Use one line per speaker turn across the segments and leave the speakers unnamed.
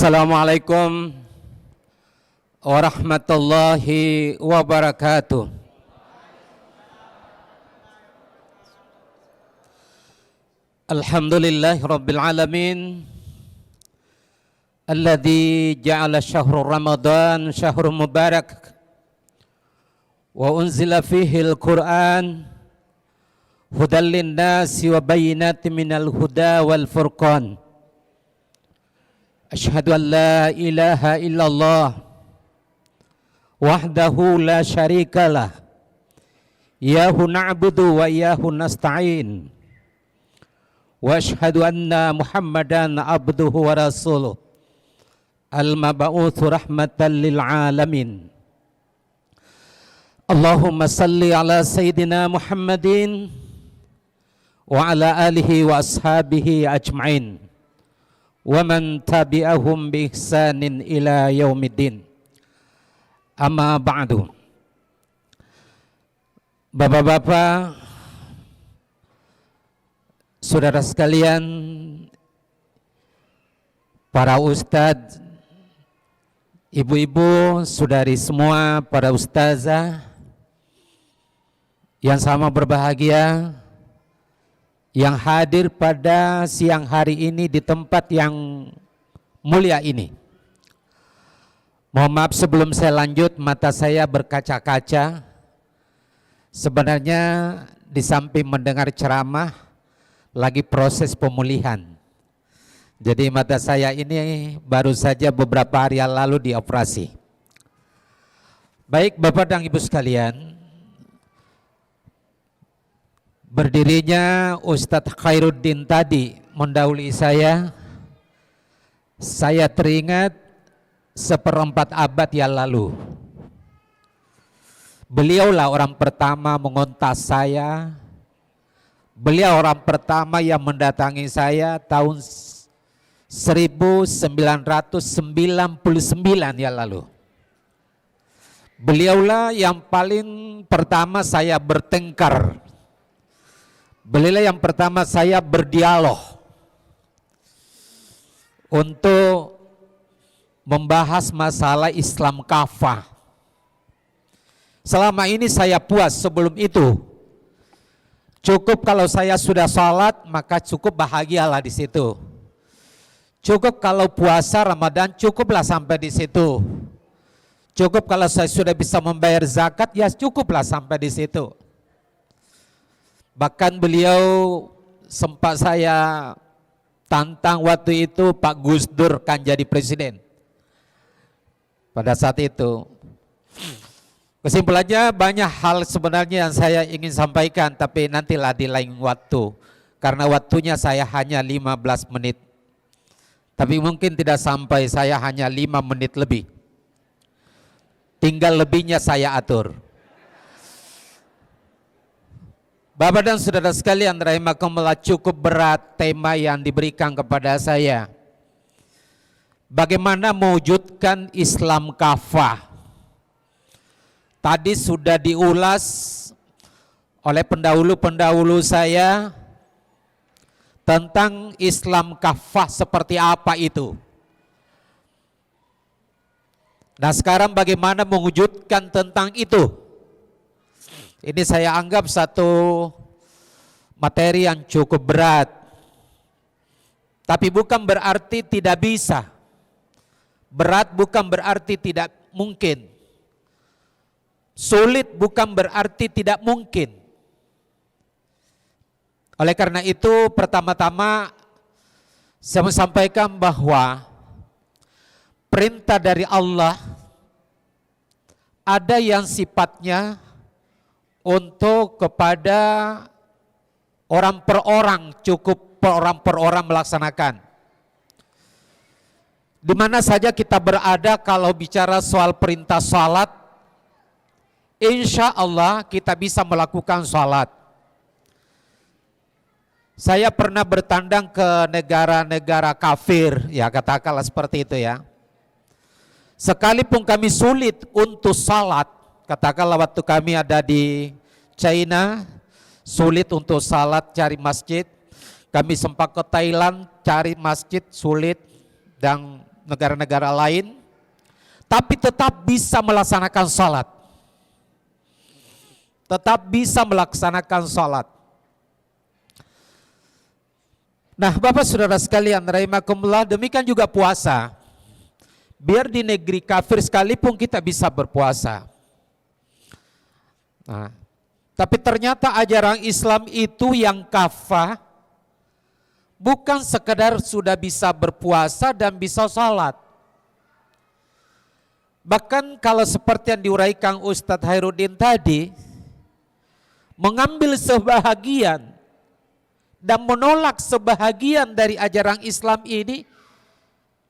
Assalamualaikum warahmatullahi wabarakatuh. Alhamdulillahi rabbil alamin, alladzi ja'ala syahrul ramadan syahrul mubarak wa unzila fihi al-Qur'an hudan lin-nasi wa bayyinatin minal huda wal furqan. Asyhadu an la ilaha illallah wahdahu la syarikalah, iyahu na'budu wa iyahu nasta'in, wa asyhadu anna Muhammadan abduhu wa rasuluh al-mab'utsu rahmatan lil alamin. Allahumma salli ala sayyidina Muhammadin wa ala alihi wa ashabihi ajma'in wa man tabi'ahum bi ihsanin ila yaumiddin. Amma ba'du. Bapak-bapak, saudara sekalian, para ustadz, ibu-ibu, saudari semua, para ustazah yang sama berbahagia, yang hadir pada siang hari ini di tempat yang mulia ini. Mohon maaf sebelum saya lanjut, mata saya berkaca-kaca. Sebenarnya di samping mendengar ceramah, lagi proses pemulihan. Jadi mata saya ini baru saja beberapa hari yang lalu dioperasi. Baik Bapak dan Ibu sekalian, berdirinya Ustadz Khairuddin tadi mendahului saya teringat seperempat abad yang lalu. Beliaulah orang pertama mengontak saya, beliau orang pertama yang mendatangi saya tahun 1999 yang lalu. Beliaulah yang paling pertama saya bertengkar. Beliau yang pertama saya berdialog untuk membahas masalah Islam kafah. Selama ini saya puas sebelum itu. Cukup kalau saya sudah sholat, maka cukup bahagialah di situ. Cukup kalau puasa Ramadan, cukuplah sampai di situ. Cukup kalau saya sudah bisa membayar zakat, ya cukuplah sampai di situ. Bahkan beliau sempat saya tantang waktu itu Pak Gus Dur kan jadi presiden. Pada saat itu. Kesimpulannya banyak hal sebenarnya yang saya ingin sampaikan, tapi nantilah di lain waktu. Karena waktunya saya hanya 15 menit. Tapi mungkin tidak sampai, saya hanya 5 menit lebih. Tinggal lebihnya saya atur. Bapak dan saudara sekalian rahimakumullah, cukup berat tema yang diberikan kepada saya. Bagaimana mewujudkan Islam kafah? Tadi sudah diulas oleh pendahulu-pendahulu saya tentang Islam kafah seperti apa itu. Nah sekarang bagaimana mewujudkan tentang itu? Ini saya anggap satu materi yang cukup berat. Tapi bukan berarti tidak bisa. Berat bukan berarti tidak mungkin. Sulit bukan berarti tidak mungkin. Oleh karena itu pertama-tama saya mau sampaikan bahwa perintah dari Allah ada yang sifatnya untuk kepada orang per orang, cukup orang per orang melaksanakan. Di mana saja kita berada kalau bicara soal perintah salat, insya Allah kita bisa melakukan salat. Saya pernah bertandang ke negara-negara kafir, ya katakanlah seperti itu ya. Sekalipun kami sulit untuk salat, katakanlah waktu kami ada di China, sulit untuk salat cari masjid. Kami sempat ke Thailand cari masjid sulit, dan negara-negara lain, tapi tetap bisa melaksanakan salat. Tetap bisa melaksanakan salat. Nah, Bapak Saudara sekalian, rahimakumullah, demikian juga puasa. Biar di negeri kafir sekalipun kita bisa berpuasa. Nah, tapi ternyata ajaran Islam itu yang kafah, bukan sekedar sudah bisa berpuasa dan bisa salat. Bahkan kalau seperti yang diuraikan Ustadz Khairuddin tadi, mengambil sebahagian dan menolak sebahagian dari ajaran Islam ini,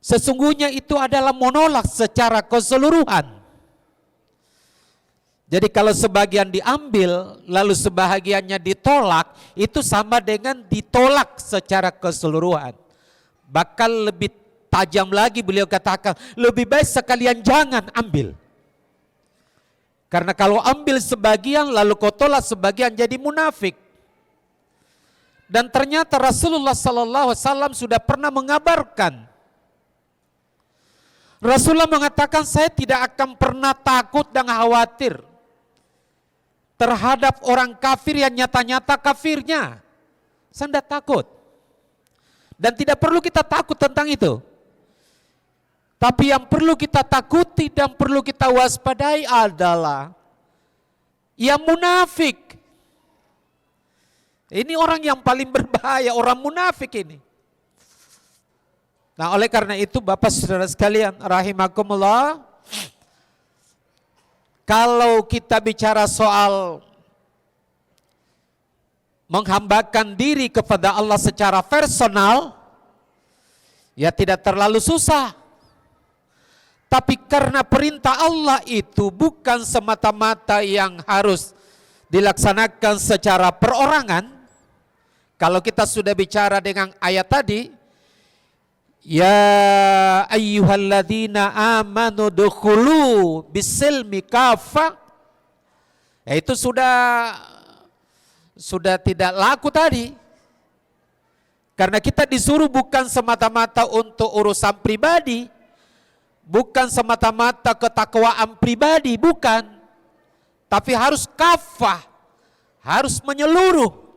sesungguhnya itu adalah menolak secara keseluruhan. Jadi kalau sebagian diambil lalu sebahagiannya ditolak, itu sama dengan ditolak secara keseluruhan. Bahkan lebih tajam lagi beliau katakan, lebih baik sekalian jangan ambil. Karena kalau ambil sebagian lalu kau tolak sebagian, jadi munafik. Dan ternyata Rasulullah SAW sudah pernah mengabarkan. Rasulullah mengatakan, saya tidak akan pernah takut dan khawatir terhadap orang kafir yang nyata-nyata kafirnya. Saya tidak takut. Dan tidak perlu kita takut tentang itu. Tapi yang perlu kita takuti dan perlu kita waspadai adalah yang munafik. Ini orang yang paling berbahaya, orang munafik ini. Nah, oleh karena itu Bapak Saudara sekalian rahimakumullah, kalau kita bicara soal menghambakan diri kepada Allah secara personal, ya tidak terlalu susah. Tapi karena perintah Allah itu bukan semata-mata yang harus dilaksanakan secara perorangan. Kalau kita sudah bicara dengan ayat tadi, ya ayyuhalladzina amanu dukhulu bisilmi kafah, ya itu sudah tidak laku tadi. Karena kita disuruh bukan semata-mata untuk urusan pribadi, bukan semata-mata ketakwaan pribadi, bukan. Tapi harus kafah, harus menyeluruh.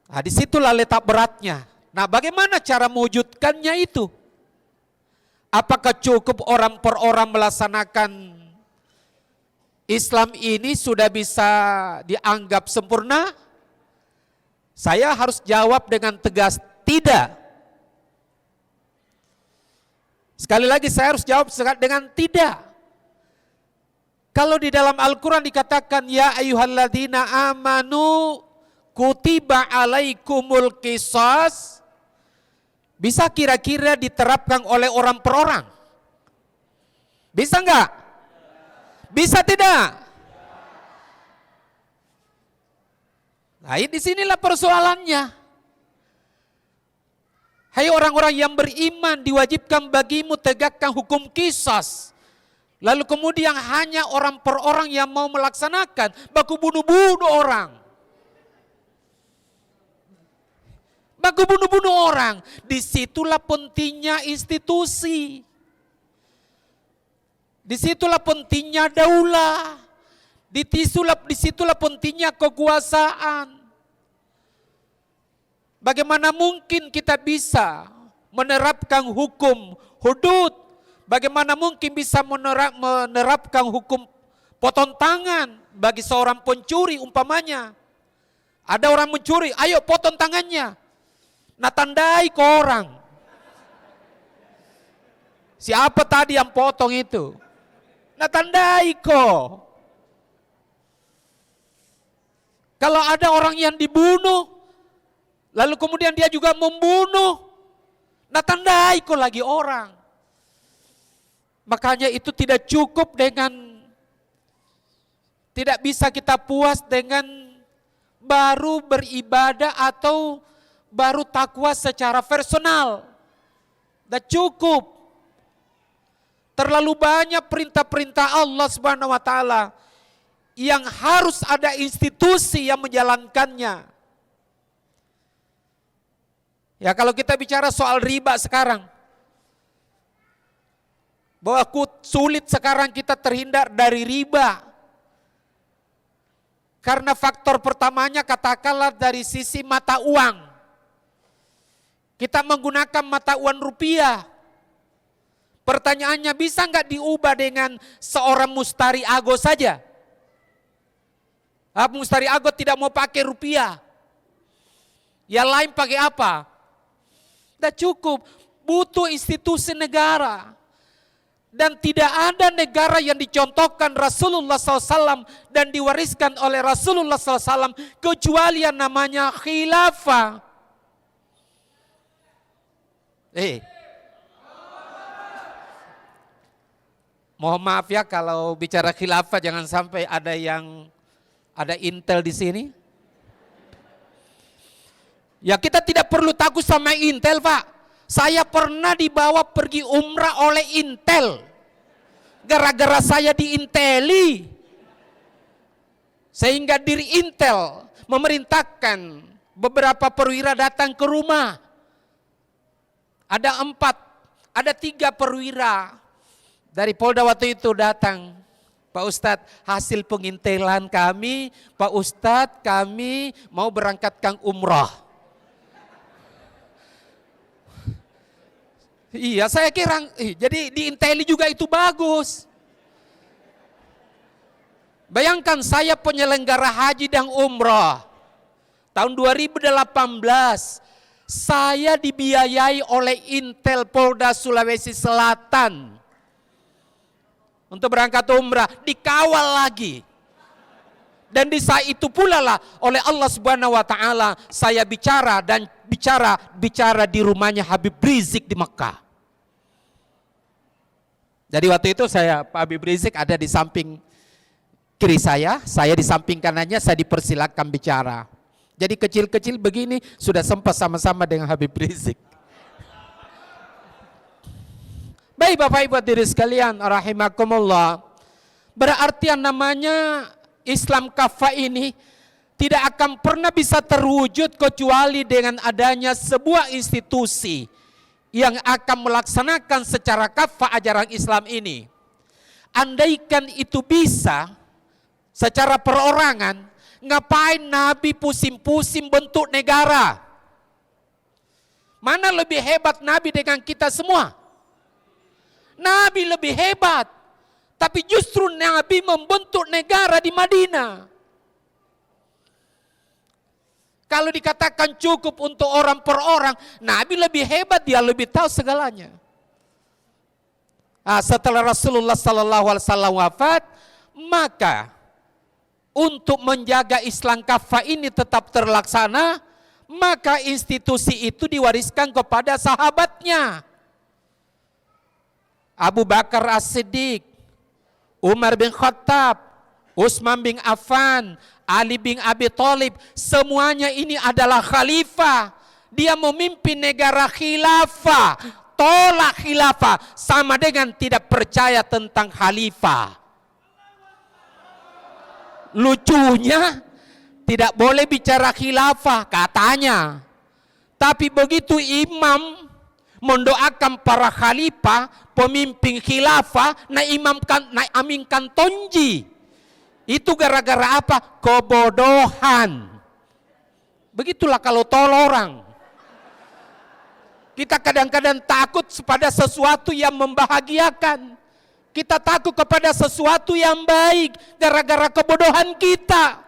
Nah, disitulah letak beratnya. Nah, bagaimana cara mewujudkannya itu? Apakah cukup orang per orang melaksanakan Islam ini sudah bisa dianggap sempurna? Saya harus jawab dengan tegas, tidak. Sekali lagi saya harus jawab dengan tidak. Kalau di dalam Al-Quran dikatakan, ya ayyuhalladzina amanu kutiba alaikumul qisas, bisa kira-kira diterapkan oleh orang per orang? Bisa enggak? Bisa tidak? Nah, disinilah persoalannya. Hai orang-orang yang beriman, diwajibkan bagimu tegakkan hukum qisas. Lalu kemudian hanya orang per orang yang mau melaksanakan, baku bunuh-bunuh orang. Baku bunuh-bunuh orang. Disitulah pentingnya institusi. Disitulah pentingnya daulah. Disitulah pentingnya kekuasaan. Bagaimana mungkin kita bisa menerapkan hukum hudud? Bagaimana mungkin bisa menerapkan hukum potong tangan bagi seorang pencuri umpamanya? Ada orang mencuri, ayo potong tangannya. Nah, tandai ke orang. Siapa tadi yang potong itu? Nah, tandai kok. Kalau ada orang yang dibunuh, lalu kemudian dia juga membunuh, nah tandai kok lagi orang. Makanya itu tidak cukup dengan, tidak bisa kita puas dengan baru beribadah atau baru takwa secara personal. Tidak cukup. Terlalu banyak perintah-perintah Allah Subhanahu wa taala yang harus ada institusi yang menjalankannya. Ya, kalau kita bicara soal riba sekarang, Bahwa sulit sekarang kita terhindar dari riba. Karena faktor pertamanya katakanlah dari sisi mata uang. Kita menggunakan mata uang rupiah. Pertanyaannya, bisa nggak diubah dengan seorang mustari ago saja? Mustari ago tidak mau pakai rupiah. Yang lain pakai apa? Tidak cukup, butuh institusi negara. Dan tidak ada negara yang dicontohkan Rasulullah SAW dan diwariskan oleh Rasulullah SAW kecuali yang namanya khilafah. Mohon maaf ya kalau bicara khilafah jangan sampai ada intel di sini. Ya kita tidak perlu takut sama intel, Pak. Saya pernah dibawa pergi umrah oleh intel. Gara-gara saya diinteli. Sehingga diri intel memerintahkan beberapa perwira datang ke rumah. Ada 3 perwira dari Polda waktu itu datang. Pak Ustadz, hasil pengintelan kami, Pak Ustadz kami mau berangkatkan umrah. Iya, saya kira, jadi diinteli juga itu bagus. Bayangkan saya penyelenggara haji dan umrah. Tahun 2018, saya dibiayai oleh Intel Polda Sulawesi Selatan. Untuk berangkat umrah, dikawal lagi. Dan di saat itu pula lah oleh Allah Subhanahu wa taala saya bicara di rumahnya Habib Rizik di Mekah. Jadi waktu itu Pak Habib Rizik ada di samping kiri saya di samping kanannya, saya dipersilakan bicara. Jadi kecil-kecil begini sudah sempat sama-sama dengan Habib Rizik. Baik Bapak Ibu hadirin sekalian, rahimakumullah. Berarti yang namanya Islam kafah ini tidak akan pernah bisa terwujud kecuali dengan adanya sebuah institusi yang akan melaksanakan secara kafah ajaran Islam ini. Andaikan itu bisa secara perorangan, ngapain Nabi pusing-pusing bentuk negara? Mana lebih hebat Nabi dengan kita semua? Nabi lebih hebat. Tapi justru Nabi membentuk negara di Madinah. Kalau dikatakan cukup untuk orang per orang, Nabi lebih hebat, dia lebih tahu segalanya. Setelah Rasulullah SAW wafat, maka untuk menjaga Islam kafah ini tetap terlaksana, maka institusi itu diwariskan kepada sahabatnya. Abu Bakar As-Siddiq, Umar bin Khattab, Utsman bin Affan, Ali bin Abi Thalib, semuanya ini adalah khalifah. Dia memimpin negara khilafah. Tolak khilafah sama dengan tidak percaya tentang khalifah. Lucunya tidak boleh bicara khilafah katanya. Tapi begitu imam mendoakan para khalifah, pemimpin khilafah, naik aminkan tonji. Itu gara-gara apa? Kebodohan. Begitulah kalau tolol orang. Kita kadang-kadang takut pada sesuatu yang membahagiakan. Kita takut kepada sesuatu yang baik gara-gara kebodohan kita.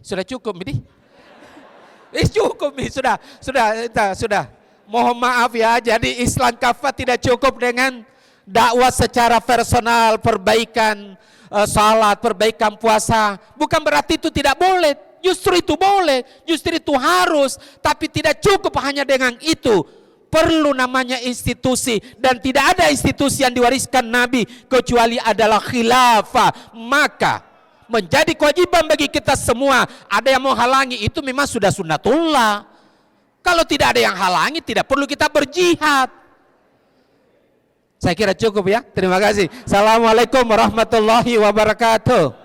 Sudah cukup ini? Cukup ini, sudah. Mohon maaf ya, jadi Islam kafah tidak cukup dengan dakwah secara personal, perbaikan salat, perbaikan puasa. Bukan berarti itu tidak boleh, justru itu boleh, justru itu harus, tapi tidak cukup hanya dengan itu. Perlu namanya institusi, dan tidak ada institusi yang diwariskan Nabi kecuali adalah khilafah. Maka menjadi kewajiban bagi kita semua. Ada yang mau halangi itu memang sudah sunnatullah. Kalau tidak ada yang halangi, tidak perlu kita berjihad. Saya kira cukup ya. Terima kasih. Assalamualaikum warahmatullahi wabarakatuh.